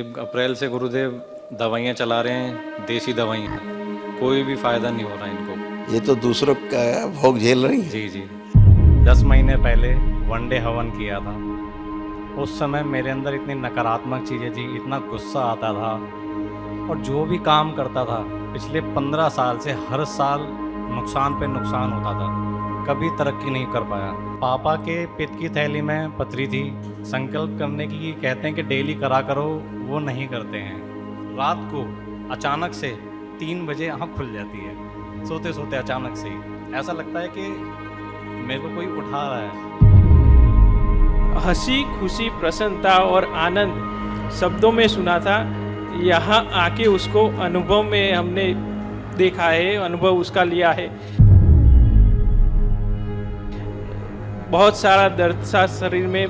अप्रैल से गुरुदेव दवाइयाँ चला रहे हैं, देसी दवाइयाँ। कोई भी फायदा नहीं हो रहा इनको। ये तो दूसरों का भोग झेल रही है। जी जी। 10 महीने पहले वनडे हवन किया था। उस समय मेरे अंदर इतनी नकारात्मक चीज़ें थी, इतना गुस्सा आता था, और जो भी काम करता था पिछले 15 साल से हर साल नुकसान पे नुकसान होता था। कभी तरक्की नहीं कर पाया। पापा के पित्त की थैली में पथरी थी। संकल्प करने की कहते हैं कि डेली करा करो, वो नहीं करते हैं। रात को अचानक से 3 बजे आँख खुल जाती है, सोते सोते अचानक से ही ऐसा लगता है कि मेरे को कोई उठा रहा है। हंसी, खुशी, प्रसन्नता और आनंद शब्दों में सुना था। यहाँ आके उसको अनुभव में हमने देखा है, अनुभव उसका लिया है। बहुत सारा दर्द सा शरीर में,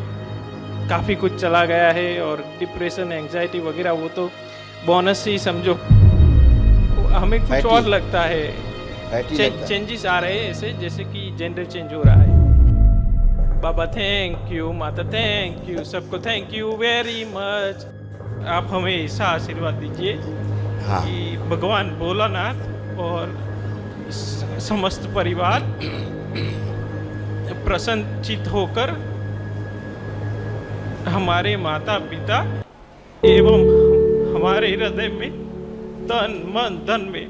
काफ़ी कुछ चला गया है, और डिप्रेशन, एंग्जाइटी वगैरह वो तो बोनस ही समझो। हमें कुछ और लगता है, चेंजेस आ रहे हैं ऐसे, जैसे कि जेंडर चेंज हो रहा है। बाबा थैंक यू, माता थैंक यू, सबको थैंक यू वेरी मच। आप हमें ऐसा आशीर्वाद दीजिए कि भगवान भोलानाथ और समस्त परिवार प्रसन्नचित होकर हमारे माता पिता एवं हमारे हृदय में, तन मन धन में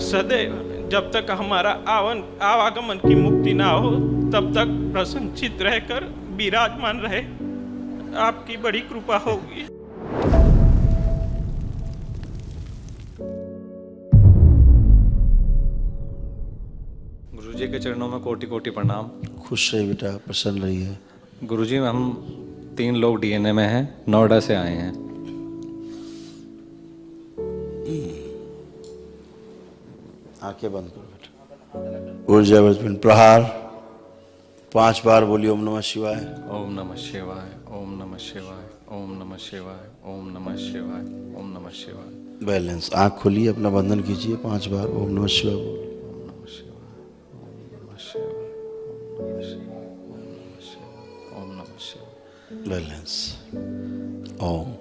सदैव, जब तक हमारा आवागमन की मुक्ति ना हो, तब तक प्रसन्नचित रहकर विराजमान रहे। आपकी बड़ी कृपा होगी। गुरुजी के चरणों में कोटि कोटि प्रणाम। खुश रही बेटा, प्रसन्न रही है। गुरुजी, हम 3 लोग डीएनए में हैं, नोएडा से आए हैं। आंखें बंद करो बेटा। ऊर्जा वज्रपिंड प्रहार 5 बार बोलिए ओम नमः शिवाय। ओम नमः शिवाय, ओम नमः शिवाय, ओम नमः शिवाय, ओम नमः शिवाय, ओम नमः शिवाय। बैलेंस। आंख खोलिए, अपना बंधन कीजिए, 5 बार ओम नमः शिवाय बोलिए। ओम नमः शिवाय, ओम नमः शिवाय, ओम नमः शिवाय, ओम नमः शिवाय, ओम नमः शिवाय। बैलेंस। ओम।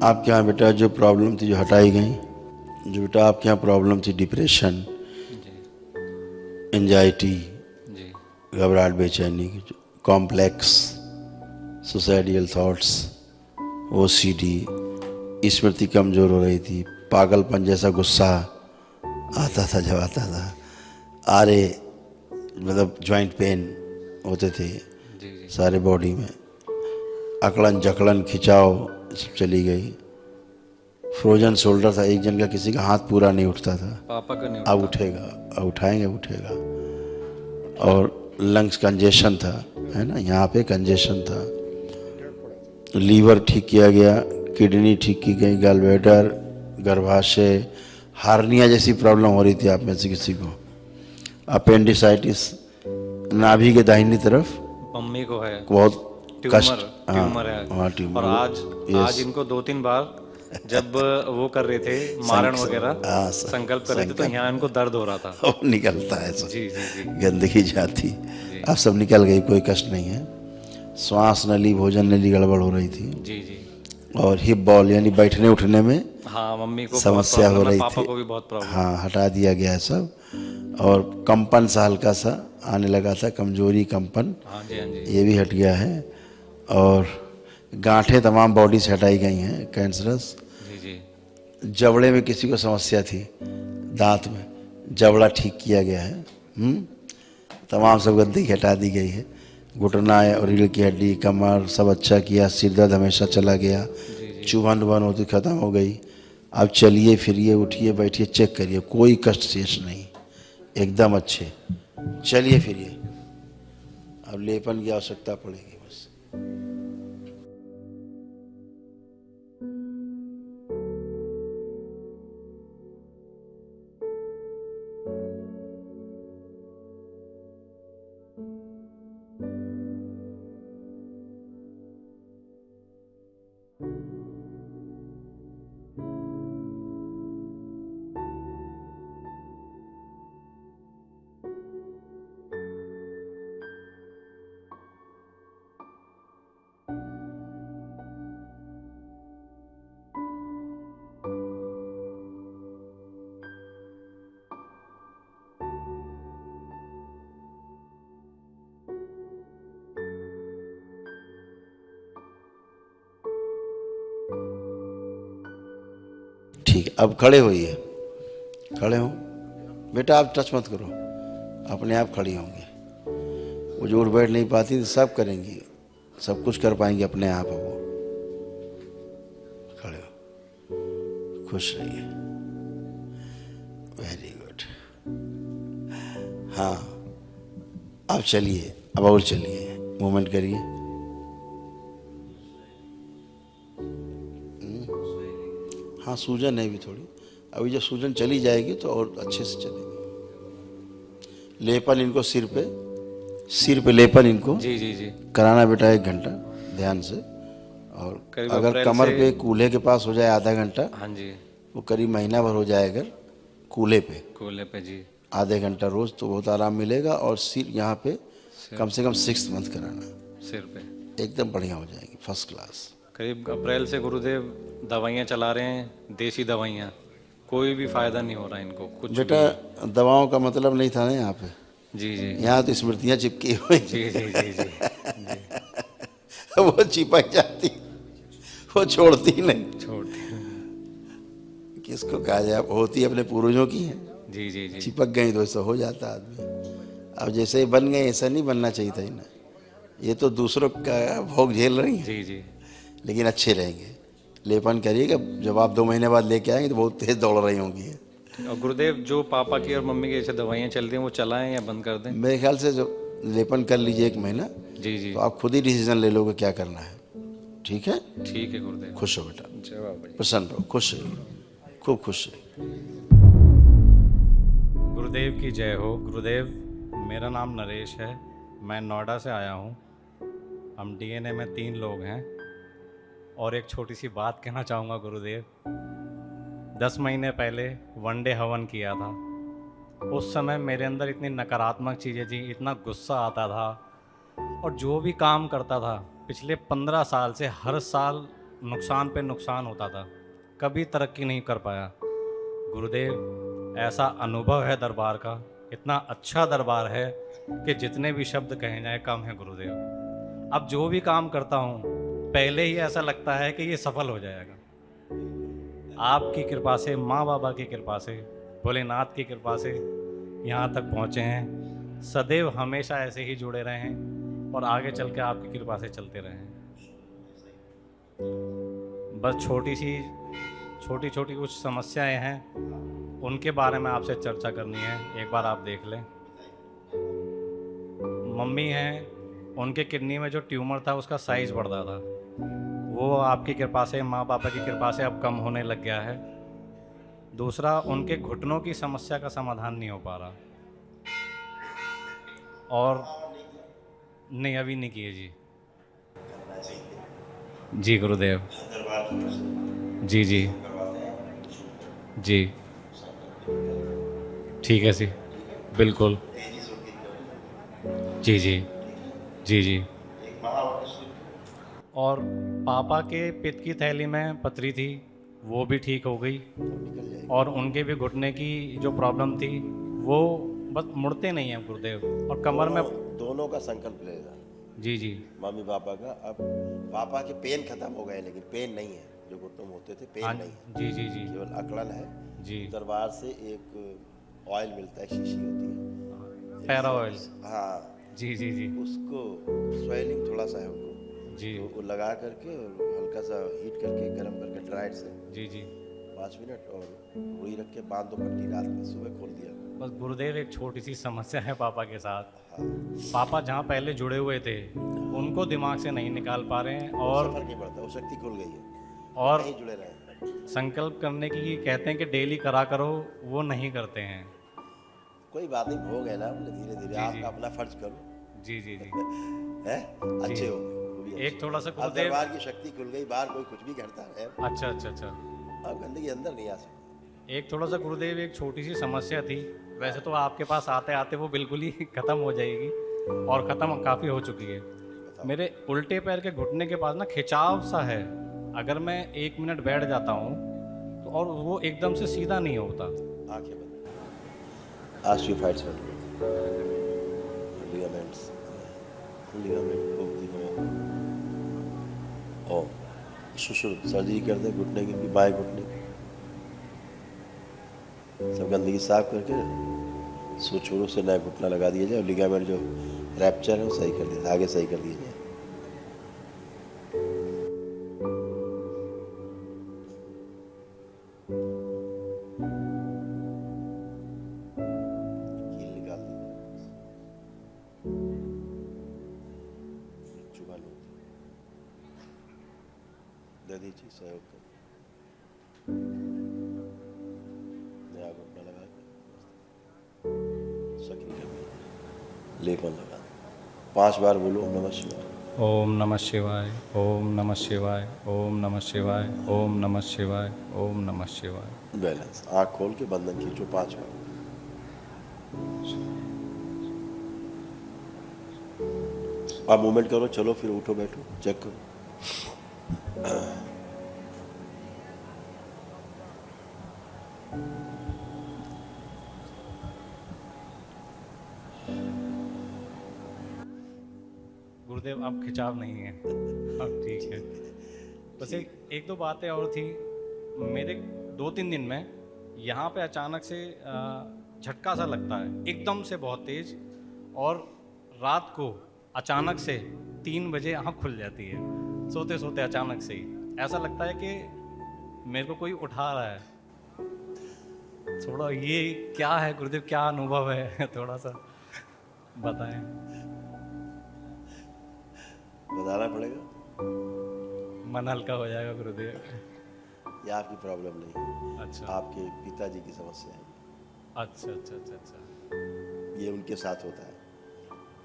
आपके यहाँ बेटा जो प्रॉब्लम थी, जो हटाई गई, जो बेटा आपके यहाँ प्रॉब्लम थी, डिप्रेशन, एंजाइटी, घबराहट, बेचैनी, कॉम्प्लेक्स, सुसाइडियल थॉट्स, ओसीडी, स्मृति कमज़ोर हो रही थी, पागलपन जैसा गुस्सा आता था जब आता था, आरे मतलब जॉइंट पेन होते थे सारे बॉडी में, अकड़न जकड़न खिंचाव सब चली गई। फ्रोजन शोल्डर था, एक जन का किसी का हाथ पूरा नहीं उठता था, पापा का नहीं अब उठेगा, अब उठाएंगे उठेगा। और लंग्स कंजेशन था, है ना, यहाँ पे कंजेशन था। लीवर ठीक किया गया, किडनी ठीक की गई, गलब्लैडर, गर्भाशय, हार्निया जैसी प्रॉब्लम हो रही थी आप में से किसी को, अपेंडिसाइटिस, नाभि के दाहिनी तरफ मम्मी को है बहुत कष्ट, ट्यूमर है। हाँ ट्यूमर। और आज इनको 2-3 बार जब वो कर रहे थे मारण वगैरह, संकल्प कर रहे थे, तो यहाँ इनको दर्द हो रहा था। वो निकलता है सब, जी जी जी, गंदगी जाती, अब सब निकल गई, कोई कष्ट नहीं है। श्वास नली, भोजन नली गड़बड़ हो रही थी। जी जी। और हिप बॉल यानी बैठने उठने में हाँ, मम्मी को समस्या हो रही पापा थी, को भी बहुत प्रॉब्लम। हाँ हटा दिया गया है सब। और कंपन सा हल्का सा आने लगा था, कमजोरी, कंपन, हाँ जी, हाँ जी। ये भी हट गया है। और गांठें तमाम बॉडी से हटाई गई हैं, कैंसरस। जी जी। जबड़े में किसी को समस्या थी, दांत में, जबड़ा ठीक किया गया है। तमाम सब गंदगी हटा दी गई है। घुटना और रीढ़ की हड्डी, कमर, सब अच्छा किया। सिर दर्द हमेशा चला गया, चुभन वुभन होती खत्म हो गई। अब चलिए फिरिए, उठिए, बैठिए, चेक करिए, कोई कष्ट शेष नहीं, एकदम अच्छे। चलिए फिरिए, अब लेपन की आवश्यकता पड़ेगी बस। ठीक है, अब खड़े होइए, खड़े हो बेटा, आप टच मत करो, अपने आप खड़ी होंगी। वो जो उठ बैठ नहीं पाती सब करेंगी, सब कुछ कर पाएंगी अपने आप। वो खड़े हो, खुश रहिए, वेरी गुड। हाँ अब चलिए, अब और चलिए, मूवमेंट करिए। हाँ सूजन है भी थोड़ी, अभी जब सूजन चली जाएगी तो और अच्छे से चलेगी। लेपन इनको सिर पे लेपन इनको जी जी जी। कराना बेटा 1 घंटा ध्यान से। और करीब अगर अप्रैल कमर से- पे कूल्हे के पास हो जाए आधा घंटा, हाँ जी, वो करीब महीना भर हो जाए अगर कूल्हे पे कूल्हे पे जी। आधे घंटा रोज, तो बहुत आराम मिलेगा। और सिर यहाँ पे कम से कम 6 मंथ कराना, सिर पे एकदम बढ़िया हो जाएगी, फर्स्ट क्लास। करीब अप्रैल से गुरुदेव दवाइयाँ चला रहे हैं, देसी दवाइयाँ, कोई भी फायदा नहीं हो रहा इनको कुछ बेटा दवाओं का मतलब नहीं था ना यहाँ पे, भी। जी जी यहाँ तो स्मृतियाँ चिपकी हुई, जी जी जी जी वो चिपक जाती, वो छोड़ती नहीं। छोड़ती। किसको कहा जाए, होती अपने पूर्वजों की है, जी जी जी चिपक गई तो ऐसा हो जाता आदमी। अब जैसे ही बन गए ऐसा नहीं बनना चाहिए था इन्हें, ये तो दूसरों का भोग झेल रही हैं, जी जी। लेकिन अच्छे रहेंगे। लेपन करिएगा, जब आप 2 महीने बाद लेके आएंगे तो बहुत तेज दौड़ रही होंगी। और गुरुदेव जो पापा की और मम्मी की जैसे दवाइयाँ चलती हैं वो चलाएं या बंद कर दें? मेरे ख्याल से जब लेपन कर लीजिए 1 महीना, जी जी तो आप खुद ही डिसीजन ले लोगे क्या करना है। ठीक है, ठीक है गुरुदेव। खुश हो बेटा, जय बाबा जी। प्रसन्न रहो, खुश रहिए, खूब खुश रहिए। गुरुदेव की जय हो। गुरुदेव, मेरा नाम नरेश है, मैं नोएडा से आया हूँ। हम डीएनए में 3 लोग हैं। और एक छोटी सी बात कहना चाहूँगा गुरुदेव, 10 महीने पहले वनडे हवन किया था। उस समय मेरे अंदर इतनी नकारात्मक चीज़ें थी, इतना गुस्सा आता था, और जो भी काम करता था पिछले 15 साल से हर साल नुकसान पे नुकसान होता था, कभी तरक्की नहीं कर पाया। गुरुदेव, ऐसा अनुभव है दरबार का, इतना अच्छा दरबार है कि जितने भी शब्द कहे जाए कम है गुरुदेव। अब जो भी काम करता हूँ पहले ही ऐसा लगता है कि ये सफल हो जाएगा। आपकी कृपा से, माँ बाबा की कृपा से, भोलेनाथ की कृपा से यहाँ तक पहुँचे हैं। सदैव हमेशा ऐसे ही जुड़े रहें और आगे चल के आपकी कृपा से चलते रहें। बस छोटी छोटी कुछ समस्याएं हैं, उनके बारे में आपसे चर्चा करनी है। एक बार आप देख लें। मम्मी हैं, उनके किडनी में जो ट्यूमर था उसका साइज़ बढ़ता था, वो आपकी कृपा से, माँ पापा की कृपा से अब कम होने लग गया है। दूसरा, उनके घुटनों की समस्या का समाधान नहीं हो पा रहा। और नहीं, अभी नहीं किए जी। जी गुरुदेव। जी जी जी, ठीक है जी, बिल्कुल। जी जी जी जी। और पापा के पित्त की थैली में पथरी थी, वो भी ठीक हो गई। और उनके भी घुटने की जो प्रॉब्लम थी वो बस मुड़ते नहीं हैं गुरुदेव, और कमर में। दोनों का संकल्प लेगा। जी जी मम्मी पापा का, अब पापा के पेन खत्म हो गए, लेकिन पेन नहीं है, जो घुटनों में होते थे पेन हाँ नहीं है, जी जी जी केवल अकड़न है। जी। दरबार से एक ऑयल मिलता है, शीशी होती है, पैरा ऑयल। हाँ जी जी जी उसको स्वेलिंग थोड़ा सा है उनको, जी तो वो लगा करके और हल्का सा हीट करके गर्म करके ड्राइड से जी जी। 5 मिनट और रुई रख के बांध दो पट्टी, रात में सुबह खोल दिया। बस गुरुदेव, एक छोटी सी समस्या है पापा के साथ। हाँ, पापा जहाँ पहले जुड़े हुए थे उनको दिमाग से नहीं निकाल पा रहे हैं, और फर्क नहीं पड़ता, वो शक्ति खुल गई है, और नहीं जुड़े रहे। संकल्प करने की कहते हैं कि डेली करा करो, वो नहीं करते हैं। कोई बात नहीं, भोग है ना, धीरे धीरे जी, आप जी। अपना फर्ज करो, जी जी जी। है अच्छे हो गए। एक थोड़ा सा अब गुरुदेव। दरबार की शक्ति खुल गई, बाहर कोई कुछ भी करता है, अच्छा अच्छा अच्छा। अब गंदगी अंदर नहीं आ सकती। एक थोड़ा सा गुरुदेव, एक छोटी सी समस्या थी, वैसे तो आपके पास आते आते वो बिल्कुल ही ख़त्म हो जाएगी, और ख़त्म काफ़ी हो चुकी है। मेरे उल्टे पैर के घुटने के पास ना खिंचाव सा है, अगर मैं 1 मिनट बैठ जाता हूँ तो, और वो एकदम से सीधा नहीं होता। आंखें बंद, ऑस्टियोफाइट्स हट गए, लिगामेंट्स, लिगामेंट ओ सुशु सर्जरी कर दे घुटने की, बाएं घुटने की, सब गंदगी साफ करके छोरों से नया घुटना लगा दिया जाए और लिगामेंट जो रैप्चर है वो सही कर दिया, आगे सही कर दिया जाए। कील निकाल दीजिए, चुभा लो, दे दीजिए सहयोग कर, नया घुटना लगा के सक्रिय कर दिया, लेपन लगा। 5 बार बोलो ओम नमः शिवाय। ओम नमः शिवाय, ओम नमः शिवाय, ओम नमः शिवाय, ओम नमः शिवाय, ओम नमः शिवाय। बैलेंस, आँख खोल के बंधन खींचो 5 बार। आप मूवमेंट करो, चलो फिर उठो बैठो, चेक करो। गुरुदेव अब खिंचाव नहीं है, अब ठीक है। बस एक दो बातें और थी। मेरे 2-3 दिन में यहाँ पे अचानक से झटका सा लगता है, एकदम से बहुत तेज, और रात को अचानक से 3 बजे आँख खुल जाती है, सोते सोते अचानक से ही ऐसा लगता है कि मेरे को कोई उठा रहा है। थोड़ा ये क्या है गुरुदेव, क्या अनुभव है, थोड़ा सा बताएं। बताना पड़ेगा, मन हल्का हो जाएगा गुरुदेव। ये आपकी प्रॉब्लम नहीं है, अच्छा आपके पिताजी की समस्या है। अच्छा अच्छा अच्छा अच्छा ये उनके साथ होता है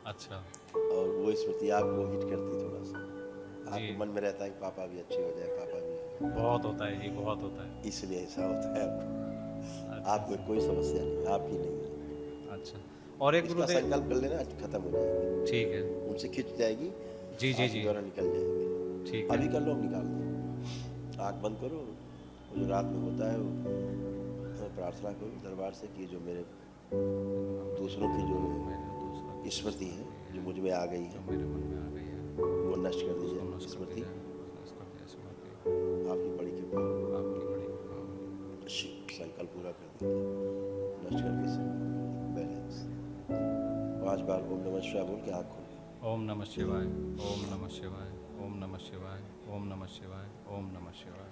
अच्छा। और वो स्मृति आपको हिट करती है थोड़ा सा, आपके मन में रहता है कि पापा भी अच्छे हो जाए, पापा भी। बहुत होता है जी, बहुत होता है। इसलिए ऐसा होता है आपको। अच्छा, आपको कोई समस्या नहीं, आपकी नहीं है। अच्छा। और एक इसका गुरुदेव, संकल्प कर लेना, खत्म हो जाएगी, ठीक है उनसे खिंच जाएगी, जी जी जी, द्वारा निकल जाएगी। ठीक है अभी कर लो, अब निकाल दो, आँख बंद करो। वो जो रात में होता है वो प्रार्थना करो दरबार से कि जो मेरे दूसरों की जो स्मृति है जो मुझ में आ गई है मेरे मन में आ गई है, वो नष्ट कर दीजिए स्मृति। आपकी बड़ी कृपा हो, आपकी बड़ी कृपा हो। संकल्प पूरा कर दीजिए, नष्ट करके से बैलेंस। 5 बार ओम नमः शिवाय बोल के आँख खोल। ओम नमः शिवाय, ओम नमः शिवाय, ओम नमः शिवाय, ओम नमः शिवाय, ओम नमः शिवाय।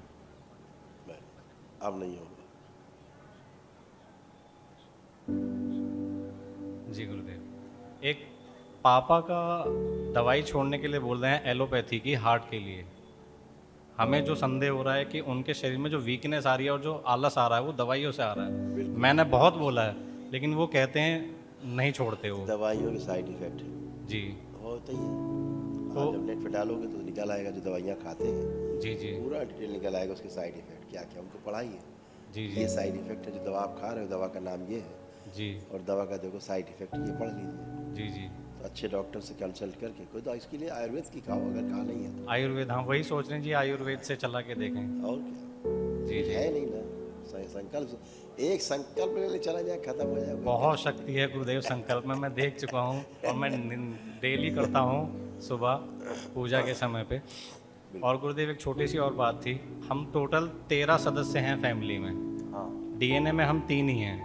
अब नहीं होगा। जी गुरुदेव, एक पापा का दवाई छोड़ने के लिए बोल रहे हैं एलोपैथी की, हार्ट के लिए। हमें जो संदेह हो रहा है कि उनके शरीर में जो वीकनेस आ रही है और जो आलस आ रहा है वो दवाइयों से आ रहा है। मैंने बहुत बोला है लेकिन वो कहते हैं नहीं छोड़ते वो। दवाइयों के साइड इफेक्ट है जी, होता ही है। तो जब नेट पे डालोगे तो निकल आएगा जो दवाइयाँ खाते हैं, जी जी पूरा डिटेल निकल आएगा उसके साइड इफेक्ट क्या क्या, उनको पढ़ाइए। जी ये जी साइड इफेक्ट है जो दवा आप खा रहे हो, दवा का नाम ये है, जी और दवा का देखो साइड इफेक्ट ये पढ़ लीजिए। जी जी। तो अच्छे डॉक्टर से कंसल्ट करके कोई तो इसके लिए आयुर्वेद की खाओ अगर खा नहीं है तो। आयुर्वेद, हाँ वही सोच रहे हैं जी, आयुर्वेद से चला के देखें। और क्या, जी जी। है नहीं ना संकल्प, एक संकल्प ले चला जाए खत्म हो जाए। बहुत शक्ति है गुरुदेव संकल्प में, मैं देख चुका हूँ और मैं डेली करता हूँ सुबह पूजा के समय पे। और गुरुदेव एक छोटी सी और बात थी, हम टोटल 13 सदस्य हैं फैमिली में, हाँ डीएनए में हम 3 ही हैं।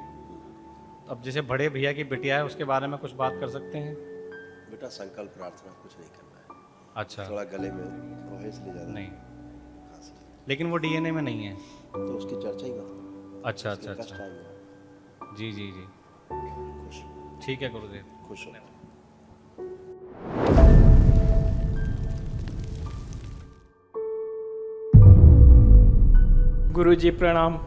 अब जैसे बड़े भैया की बिटिया है उसके बारे में कुछ बात कर सकते हैं? बेटा संकल्प प्रार्थना कुछ नहीं करना है, अच्छा थोड़ा गले में वो है इसलिए ज़्यादा नहीं, खांसी है। लेकिन वो डीएनए में नहीं है। तो उसकी चर्चा ही मत करो। अच्छा अच्छा उसके कष्ट अच्छा, आएंगे। जी जी जी, खुश ठीक है गुरुदेव। खुश हो। गुरुजी प्रणाम।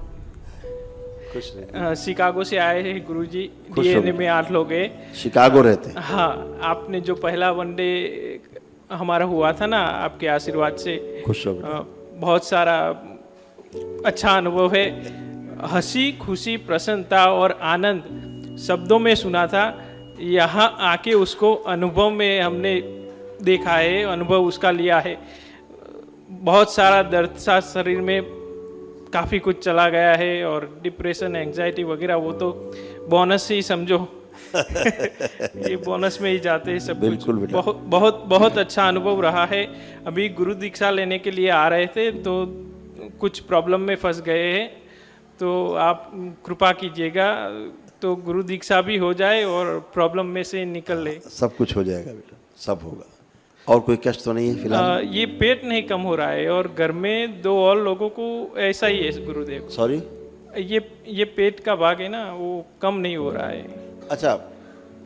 खुश रहे। शिकागो से आए हैं गुरुजी, खुश हो डीएनए में 8 लोग हैं। शिकागो रहते हैं। हाँ, आपने जो पहला वनडे हमारा हुआ था ना, आपके आशीर्वाद से खुश हो बेटा। बहुत सारा अच्छा अनुभव है। हंसी, खुशी, प्रसन्नता और आनंद शब्दों में सुना था, यहाँ आके उसको अनुभव में हमने देखा है, अनुभव उसका लिया है। बहुत सारा दर्द सा शरीर में, काफ़ी कुछ चला गया है, और डिप्रेशन, एंजाइटी वगैरह वो तो बोनस ही समझो। ये बोनस में ही जाते हैं सब कुछ। बिल्कुल बेटा। बहुत बहुत बहुत अच्छा अनुभव रहा है। अभी गुरु दीक्षा लेने के लिए आ रहे थे तो कुछ प्रॉब्लम में फंस गए हैं, तो आप कृपा कीजिएगा तो गुरु दीक्षा भी हो जाए और प्रॉब्लम में से निकल ले। सब कुछ हो जाएगा बेटा, सब होगा। और कोई कष्ट तो नहीं है फिलहाल? ये पेट नहीं कम हो रहा है और घर में 2 और लोगों को ऐसा ही है गुरुदेव। सॉरी? ये पेट का भाग है ना, वो कम नहीं हो रहा है। अच्छा,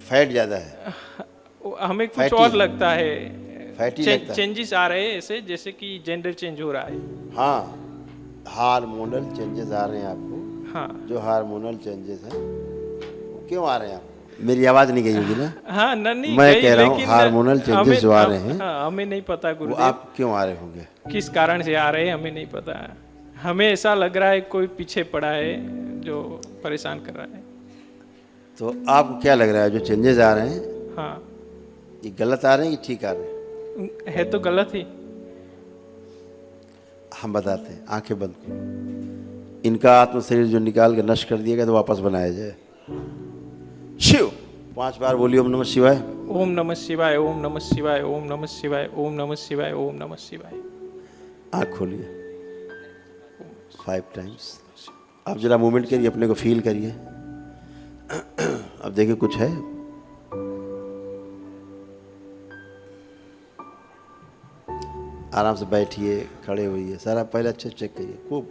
फैट ज़्यादा है? हमें कुछ फैटी और लगता है, फैटी लगता है? चेंजेस आ रहे हैं ऐसे, जैसे कि जेंडर चेंज हो रहा है। हाँ, हार्मोनल चेंजेस आ रहे हैं आपको। हाँ जो हार्मोनल चेंजेस हैं वो क्यों आ रहे हैं आपको? मेरी आवाज़ नहीं गई होगी ना? हाँ नहीं मैं गई, कह रहा हूँ लेकिन हार्मोनल चेंजेस जो आ रहे हैं, हाँ, हमें नहीं पता वो गुरुदेव आप क्यों आ रहे होंगे? किस कारण से आ रहे हैं, हमें नहीं पता। हमें ऐसा लग रहा है कोई पीछे पड़ा है जो परेशान कर रहा है। तो आपको क्या लग रहा है जो चेंजेस आ रहे हैं हाँ ये गलत आ रहे हैं कि ठीक आ रहे हैं? है तो गलत ही। हम बताते हैं, आंखें बंद करो। इनका आत्म शरीर जो निकाल के नष्ट कर दिया गया तो वापस बनाया जाए। शिव 5 बार बोलिए ओम नमः शिवाय। ओम नमः शिवाय, ओम नमः शिवाय, ओम नमः शिवाय, ओम नमः शिवाय, ओम नमः शिवाय। आँख खोलिए 5 टाइम्स। अब जरा मूवमेंट करिए, अपने को फील करिए। अब देखिए कुछ है? आराम से बैठिए, खड़े होइए, सारा पहले अच्छे चेक करिए खूब।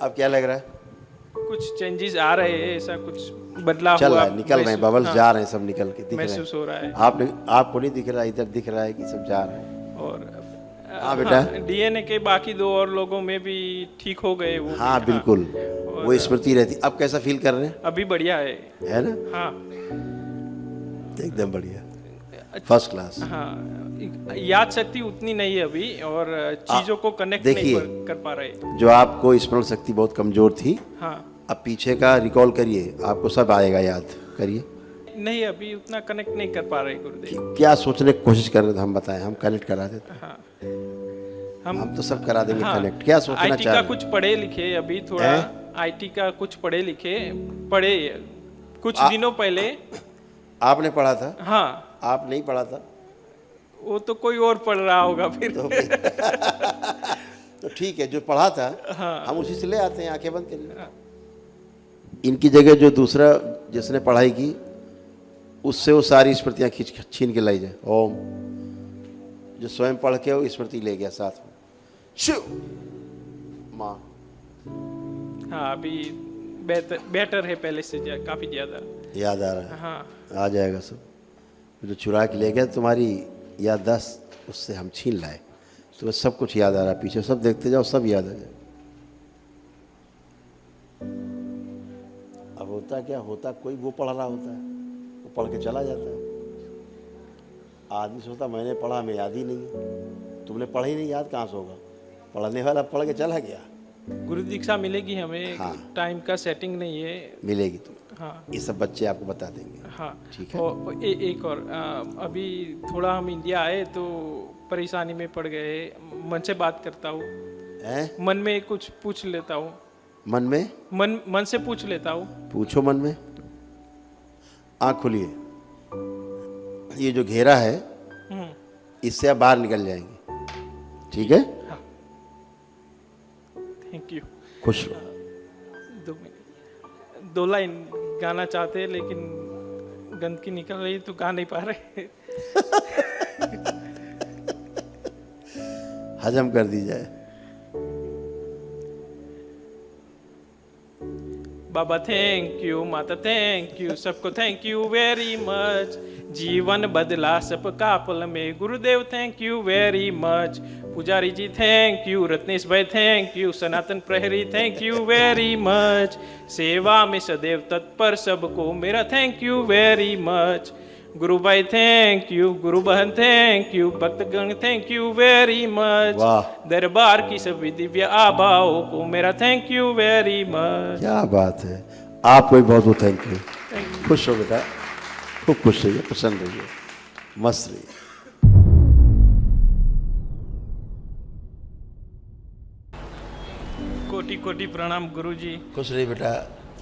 अब क्या लग रहा है? कुछ चेंजेस आ रहे हैं, ऐसा कुछ बदलाव चल हुआ, रहा है, निकल रहे हैं, बबल्स हाँ, जा रहे हैं, सब निकल के दिख रहे महसूस हो रहा है। हैं। आपको नहीं दिख रहा, इधर दिख रहा है कि सब जा रहे हैं। और हाँ बेटा, डीएनए के बाकी 2 और लोगों में भी ठीक हो गए वो। हाँ भी, बिल्कुल, वो स्मृति रहती। अब कैसा फील कर रहे हैं? अभी बढ़िया है ना? हाँ एकदम बढ़िया, फर्स्ट क्लास। हाँ, याद शक्ति उतनी नहीं है अभी और चीजों को कनेक्ट नहीं देखिए, कर पा रहे। जो आपको स्मरण शक्ति बहुत कमजोर थी, हाँ अब पीछे का रिकॉल करिए, आपको सब आएगा, याद करिए। नहीं, अभी उतना कनेक्ट नहीं कर पा रहे गुरुदेव। क्या सोचने की कोशिश कर रहे थे, हम बताएं, हम कनेक्ट करा देते। हाँ हम तो सब करा देंगे हाँ, कनेक्ट। क्या सोचना आईटी चाह का रहे कुछ पढ़े लिखे, अभी थोड़ा आईटी का कुछ पढ़े लिखे पढ़े कुछ दिनों पहले। आपने पढ़ा था? हाँ, आप नहीं पढ़ा था? वो तो कोई और पढ़ रहा होगा फिर। तो ठीक है, जो पढ़ा था हाँ, हम उसी से ले आते हैं, आंखें बंद करिए। इनकी जगह जो दूसरा जिसने पढ़ाई की उससे वो सारी स्मृतियाँ छीन के लाई जाए। ओम, जो स्वयं पढ़ के वो स्मृति ले गया साथ में। शिव माँ, हाँ अभी बेटर है पहले से काफी ज्यादा याद आ रहा है। हाँ आ जाएगा सब। जो चुरा के ले गया तुम्हारी याददाश्त, उससे हम छीन लाए, तो सब कुछ याद आ रहा है। पीछे सब देखते जाओ, सब याद आ जाए। अब होता क्या होता, कोई वो पढ़ रहा होता है, वो पढ़ के चला जाता है। आदमी सोचता मैंने पढ़ा, हमें याद ही नहीं है। तुमने पढ़ा ही नहीं, याद कहाँ से होगा? पढ़ने वाला पढ़ के चला गया। गुरु दीक्षा मिलेगी हमें। हाँ। टाइम का सेटिंग नहीं है। मिलेगी तुम्हें। हाँ ये सब बच्चे आपको बता देंगे। हाँ ठीक है। और एक और अभी थोड़ा हम इंडिया आए तो परेशानी में पड़ गए। मन से बात करता हूँ, मन में कुछ पूछ लेता हूँ। मन में? मन से पूछ लेता हूँ। पूछो मन में। आँख खोलिए। ये जो घेरा है इससे आप बाहर निकल जाएंगे, ठीक है? हाँ। Thank you. खुश रहो। 2 मिनट, 2 लाइन गाना चाहते हैं लेकिन गंदगी निकल रही तो गा नहीं पा रहे। हजम कर दी जाए। बाबा थैंक यू, माता थैंक यू, सबको थैंक यू वेरी मच। जीवन बदला सबका पल में, गुरुदेव थैंक यू वेरी मच। पुजारी जी थैंक यू, रत्नेश भाई थैंक यू, सनातन प्रहरी थैंक यू वेरी मच। सेवा में सदैव तत्पर सबको मेरा थैंक यू वेरी मच। गुरु भाई थैंक यू, गुरु बहन थैंक यू, भक्तगण थैंक यू वेरी मच। दरबार की सभी दिव्य आभाओं को मेरा थैंक यू वेरी मच। क्या बात है, आपको भी बहुत बहुत थैंक यू। खुश हो बेटा, खूब खुश रहिए, प्रसन्न रहिए, मस्त रहिए। कोटि कोटि प्रणाम गुरुजी। खुश रहिए बेटा,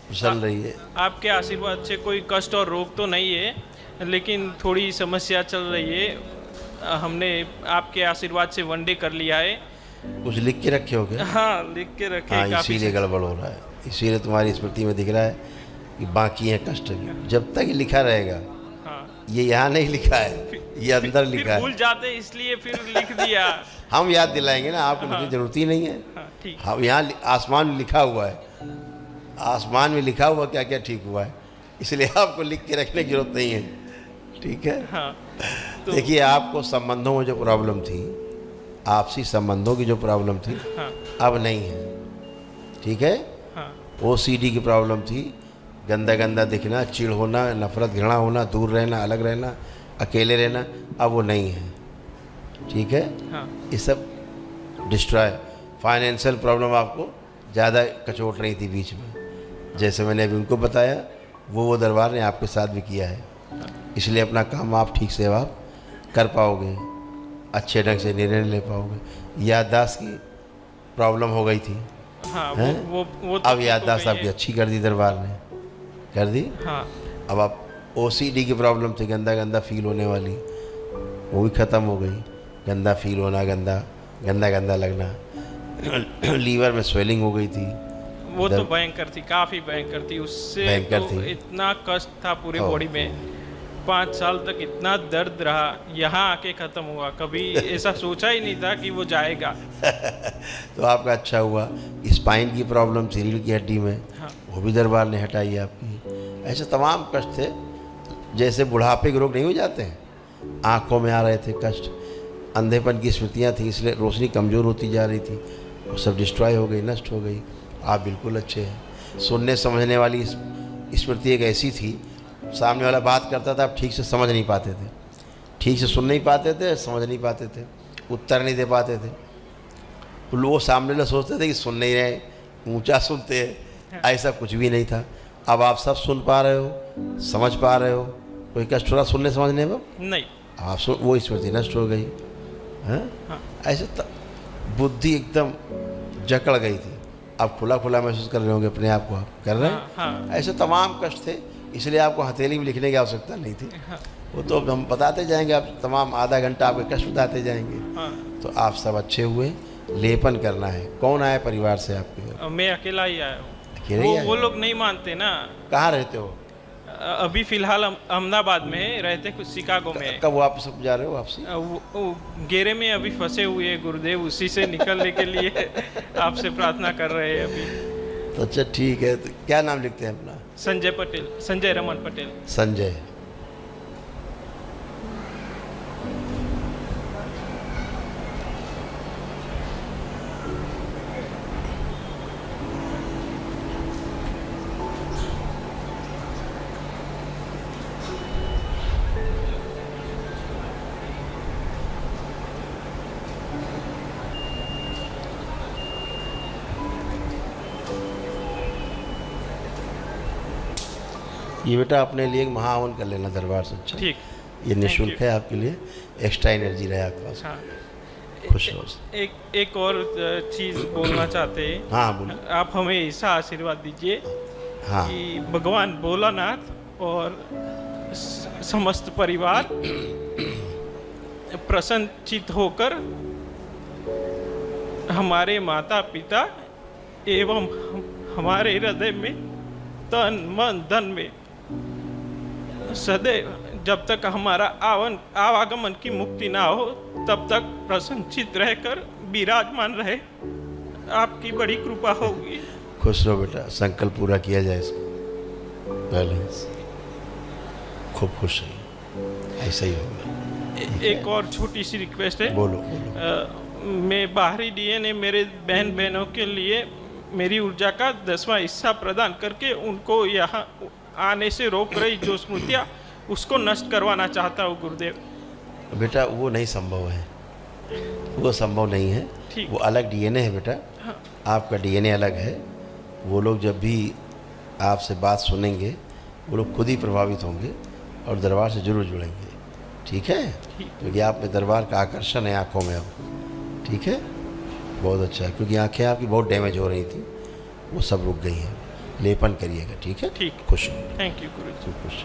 प्रसन्न रहिए। आपके आशीर्वाद से कोई कष्ट और रोग तो नहीं है, लेकिन थोड़ी समस्या चल रही है। हमने आपके आशीर्वाद से वनडे कर लिया है कुछ लिख के रखे हो क्या? हाँ, लिख के रखे हाँ, काफी इसीलिए गड़बड़ हो रहा है, इसीलिए तुम्हारी स्मृति में दिख रहा है कि बाकी है कष्ट भी। जब तक ये लिखा रहेगा, हाँ, ये यहाँ नहीं लिखा है, ये अंदर लिखा फिर भूल है। जाते इसलिए फिर लिख दिया। हम याद दिलाएंगे ना, आपको लिखने की जरूरत ही नहीं है। हाँ, ठीक। हम यहाँ आसमान में लिखा हुआ है, आसमान में लिखा हुआ क्या क्या ठीक हुआ है, इसलिए आपको लिख के रखने की जरूरत नहीं है। ठीक है। हाँ, तो देखिए, आपको संबंधों में जो प्रॉब्लम थी, आपसी संबंधों की जो प्रॉब्लम थी, हाँ, अब नहीं है। ठीक है। हाँ, OCD की प्रॉब्लम थी, गंदा गंदा दिखना, चिढ़ होना, नफरत घृणा होना, दूर रहना, अलग रहना, अकेले रहना, अब वो नहीं है। ठीक है। हाँ, ये सब डिस्ट्रॉय। फाइनेंशियल प्रॉब्लम आपको ज़्यादा कचोट रही थी बीच में, जैसे मैंने अभी उनको बताया, वो दरबार ने आपके साथ भी किया है। इसलिए अपना काम आप ठीक से आप कर पाओगे, अच्छे ढंग से निर्णय ले पाओगे। याददाश्त की प्रॉब्लम हो गई थी, हाँ, हैं? वो तो अब ठीक हो याददाश्त गई आपकी है। अच्छी कर दी दरबार ने, कर दी। हाँ, अब आप OCD की प्रॉब्लम थी, गंदा गंदा फील होने वाली, वो भी ख़त्म हो गई। गंदा फील होना, गंदा गंदा गंदा लगना, लीवर में स्वेलिंग हो गई थी। वो तो भयंकर थी, काफी भयंकर थी। उससे भयंकर तो थी। इतना कष्ट था पूरे ओ। बॉडी में। 5 साल तक इतना दर्द रहा, यहाँ आके खत्म हुआ। कभी ऐसा सोचा ही नहीं था कि वो जाएगा। तो आपका अच्छा हुआ। स्पाइन की प्रॉब्लम थी, रीढ़ की हड्डी में, हाँ, वो भी दरबार ने हटाई आपकी। ऐसे तमाम कष्ट थे, जैसे बुढ़ापे के रोग नहीं हो जाते हैं, आँखों में आ रहे थे कष्ट, अंधेपन की स्मृतियाँ थी, इसलिए रोशनी कमज़ोर होती जा रही थी, वो सब डिस्ट्रॉय हो गई, नष्ट हो गई। आप बिल्कुल अच्छे हैं। सुनने समझने वाली स्मृति एक ऐसी थी, सामने वाला बात करता था, आप ठीक से समझ नहीं पाते थे, ठीक से सुन नहीं पाते थे, समझ नहीं पाते थे, उत्तर नहीं दे पाते थे। तो लोग सामने वाले सोचते थे कि सुन नहीं रहे, ऊंचा सुनते हैं, ऐसा कुछ भी नहीं था। अब आप सब सुन पा रहे हो, समझ पा रहे हो, कोई कष्ट हो रहा सुनने समझने में? नहीं। आप सुन, वो स्मृति नष्ट हो गई। हैं? हाँ, ऐसे बुद्धि एकदम जकड़ गई थी। आप खुला खुला महसूस कर रहे होंगे अपने आप को, आप कर रहे हैं। हाँ, हाँ, ऐसे तमाम कष्ट थे, इसलिए आपको हथेली में लिखने की आवश्यकता नहीं थी। हाँ, वो तो अब हम बताते जाएंगे, आप तमाम आधा घंटा आपके कष्ट बताते जाएंगे। हाँ। तो आप सब अच्छे हुए। लेपन करना है। कौन आया परिवार से आपके घर? मैं अकेला ही आया हूँ। अकेले ही आए? वो लोग नहीं मानते ना। कहाँ रहते हो? अभी फिलहाल अहमदाबाद में है, रहते कुछ शिकागो में है। कब वापस जा रहे हो वापसी? वो घेरे में अभी फंसे हुए हैं गुरुदेव, उसी से निकलने के लिए आपसे प्रार्थना कर रहे हैं अभी। तो अच्छा, ठीक है। तो क्या नाम लिखते हैं अपना? संजय पटेल, संजय रमन पटेल। संजय। ये बेटा अपने लिए एक महाहवन कर लेना दरबार से। अच्छा, ठीक। ये निःशुल्क Thank है आपके लिए, एक्स्ट्रा एनर्जी रहे आपके पास। हाँ, खुश रहो। एक और चीज़ बोलना चाहते हैं। हाँ बोलो। आप हमें ऐसा आशीर्वाद दीजिए हाँ, कि भगवान भोलानाथ और समस्त परिवार प्रसन्नचित होकर हमारे माता पिता एवं हमारे हृदय में, तन मन धन में सदैव, जब तक हमारा आवागमन की मुक्ति ना हो तब तक प्रसन्नचित रहकर विराजमान रहे। आपकी बड़ी कृपा होगी। खुश रहो बेटा। संकल्प पूरा किया जाए इसको। बैलेंस। खूब खुश रहिए, ऐसा ही होगा। एक और छोटी सी रिक्वेस्ट है। बोलो बोलो। मैं बाहरी डीएनए मेरे बहन बहनों के लिए मेरी ऊर्जा का 10वां हिस्सा प्रदान करके उनको यहाँ आने से रोक रही जो स्मृतियाँ, उसको नष्ट करवाना चाहता हूँ गुरुदेव। बेटा वो नहीं संभव है, वो संभव नहीं है। ठीक। वो अलग डीएनए है बेटा। हाँ, आपका डीएनए अलग है। वो लोग जब भी आपसे बात सुनेंगे, वो लोग खुद ही प्रभावित होंगे और दरबार से जरूर जुड़ेंगे। ठीक है? ठीक। क्योंकि आप में दरबार का आकर्षण है आँखों में अब। ठीक है? बहुत अच्छा है, क्योंकि आँखें आपकी बहुत डैमेज हो रही थी, वो सब रुक गई हैं। लेपन करिएगा। ठीक है? ठीक। खुश हो। थैंक यू गुरु जी। खुश।